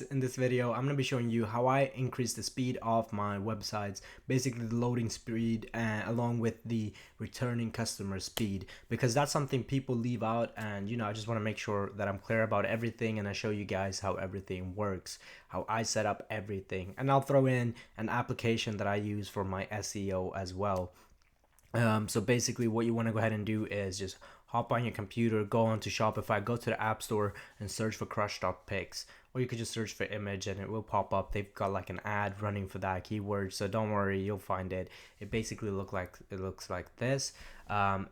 In this video, I'm going to be showing you how I increase the speed of my websites, basically the loading speed along with the returning customer speed, because that's something people leave out. And I just want to make sure that I'm clear about everything, and I show you guys how everything works, how I set up everything, and I'll throw in an application that I use for my SEO as well. So basically what you want to go ahead and do is just hop on your computer, go onto Shopify, go to the App Store and search for crush.pics, or you could just search for image and it will pop up. They've got like an ad running for that keyword, so don't worry, you'll find it. It basically looks like this.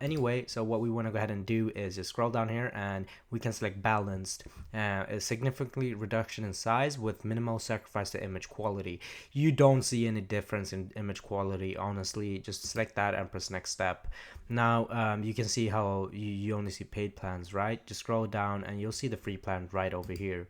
Anyway, so what we want to go ahead and do is just scroll down here and we can select balanced, a significantly reduction in size with minimal sacrifice to image quality. You don't see any difference in image quality, honestly. Just select that and press next step. Now you can see how you only see paid plans, right? Just scroll down and you'll see the free plan right over here.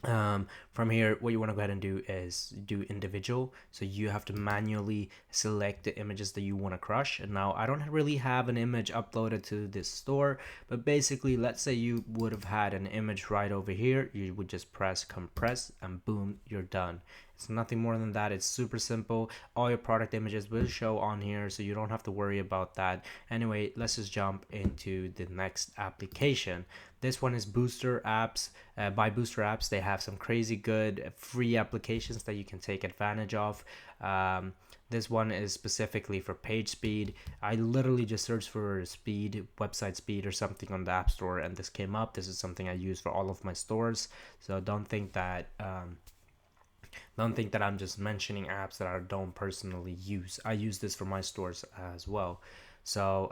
From here, what you want to go ahead and do is do individual, so you have to manually select the images that you want to crush. And now I don't really have an image uploaded to this store, but basically let's say you would have had an image right over here. You would just press compress and boom, you're done. It's nothing more than that. It's super simple. All your product images will show on here, so you don't have to worry about that. Anyway, let's just jump into the next application. This one is Booster Apps. By Booster Apps, they have some crazy good free applications that you can take advantage of. This one is specifically for page speed. I literally just searched for speed, website speed or something on the App Store, and this came up. This is something I use for all of my stores, so don't think that I'm just mentioning apps that I don't personally use. I use this for my stores as well. So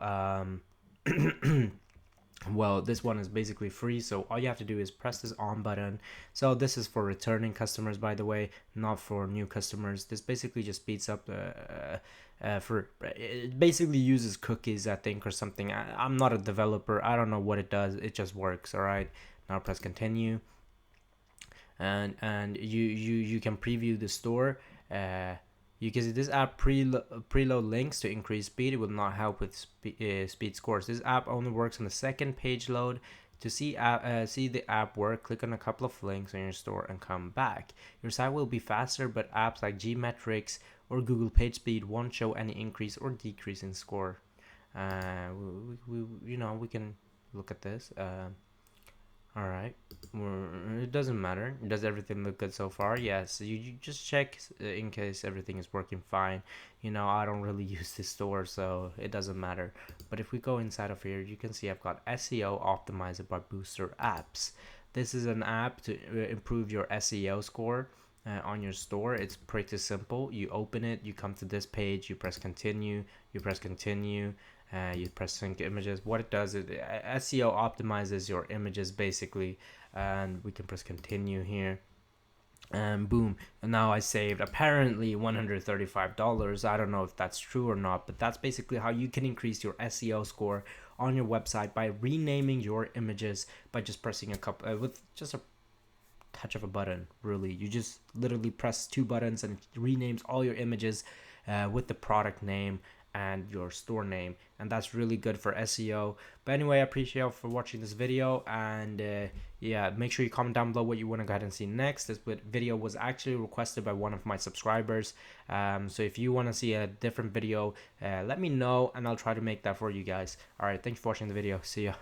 well, this one is basically free, so all you have to do is press this on button. So this is for returning customers, by the way, not for new customers. This basically just speeds up it basically uses cookies, I think, or something. I'm not a developer, I don't know what it does, it just works. All right, now press continue, and you can preview the store. You can see this app preload links to increase speed. It will not help with speed scores. This app only works on the second page load. To see the app work, click on a couple of links on your store and come back. Your site will be faster, but apps like Gmetrics or Google PageSpeed won't show any increase or decrease in score. We can look at this. All right, it doesn't matter. Does everything look good so far? Yes. You just check in case everything is working fine. I don't really use this store, so it doesn't matter. But if we go inside of here, you can see I've got SEO optimizer by Booster Apps. This is an app to improve your SEO score on your store. It's pretty simple. You open it, you come to this page, you press continue, you press sync images. What it does is SEO optimizes your images basically, and we can press continue here, and boom, and now I saved apparently $135. I don't know if that's true or not, but that's basically how you can increase your SEO score on your website by renaming your images by just pressing a couple with just a touch of a button. Really, you just literally press two buttons and it renames all your images with the product name and your store name, and that's really good for SEO. But anyway, I appreciate you for watching this video, and yeah, make sure you comment down below what you want to go ahead and see next. This video was actually requested by one of my subscribers, so if you want to see a different video, let me know and I'll try to make that for you guys. All right, thanks for watching the video. See ya.